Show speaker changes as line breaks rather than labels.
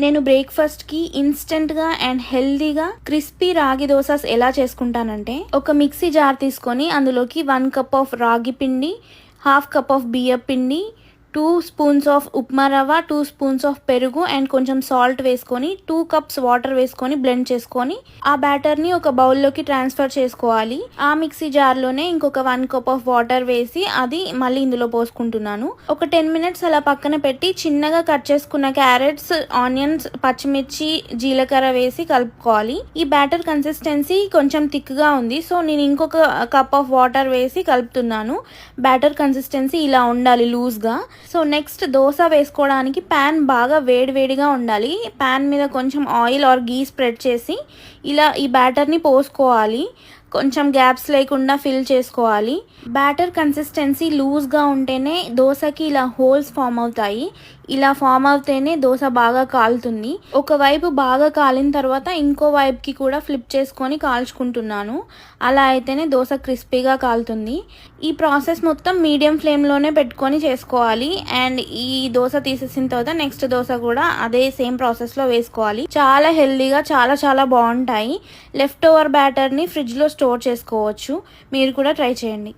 నేను బ్రేక్ఫాస్ట్కి ఇన్స్టెంట్గా అండ్ హెల్దీగా క్రిస్పీ రాగి దోసాస్ ఎలా చేసుకుంటానంటే, ఒక మిక్సీ జార్ తీసుకొని అందులోకి 1 కప్ ఆఫ్ రాగి పిండి, హాఫ్ కప్ ఆఫ్ బియ్యం పిండి, 2 స్పూన్స్ ఆఫ్ ఉప్మా రవ్వ, 2 స్పూన్స్ ఆఫ్ పెరుగు అండ్ కొంచెం సాల్ట్ వేసుకొని 2 కప్స్ వాటర్ వేసుకొని బ్లెండ్ చేసుకొని ఆ బ్యాటర్ని ఒక బౌల్లోకి ట్రాన్స్ఫర్ చేసుకోవాలి. ఆ మిక్సీ జార్లోనే ఇంకొక 1 కప్ ఆఫ్ వాటర్ వేసి అది మళ్ళీ ఇందులో పోసుకుంటున్నాను. ఒక 10 మినిట్స్ అలా పక్కన పెట్టి చిన్నగా కట్ చేసుకున్న క్యారెట్స్, ఆనియన్స్, పచ్చిమిర్చి, జీలకర్ర వేసి కలుపుకోవాలి. ఈ బ్యాటర్ కన్సిస్టెన్సీ కొంచెం థిక్గా ఉంది, సో నేను ఇంకొక కప్ ఆఫ్ వాటర్ వేసి కలుపుతున్నాను. బ్యాటర్ కన్సిస్టెన్సీ ఇలా ఉండాలి, లూజ్గా. సో నెక్స్ట్ దోశ వేసుకోవడానికి ప్యాన్ బాగా వేడివేడిగా ఉండాలి. ప్యాన్ మీద కొంచెం ఆయిల్ ఆర్ గీ స్ప్రెడ్ చేసి ఇలా ఈ బ్యాటర్ని పోసుకోవాలి. కొంచెం గ్యాప్స్ లేకుండా ఫిల్ చేసుకోవాలి. బ్యాటర్ కన్సిస్టెన్సీ లూజ్గా ఉంటేనే దోశకి ఇలా హోల్స్ ఫామ్ అవుతాయి. ఇలా ఫామ్ అవుతేనే దోశ బాగా కాలుతుంది. ఒకవైపు బాగా కాలిన తర్వాత ఇంకో వైపుకి కూడా ఫ్లిప్ చేసుకొని కాల్చుకుంటున్నాను. అలా అయితేనే దోశ క్రిస్పీగా కాలుతుంది. ఈ ప్రాసెస్ మొత్తం మీడియం ఫ్లేమ్లోనే పెట్టుకొని చేసుకోవాలి. అండ్ ఈ దోశ తీసేసిన తర్వాత నెక్స్ట్ దోశ కూడా అదే సేమ్ ప్రాసెస్లో వేసుకోవాలి. చాలా హెల్దీగా చాలా బాగుంటాయి. లెఫ్ట్ ఓవర్ బ్యాటర్ని ఫ్రిడ్జ్లో స్టోర్ చేసుకోవచ్చు. మీరు కూడా ట్రై చేయండి.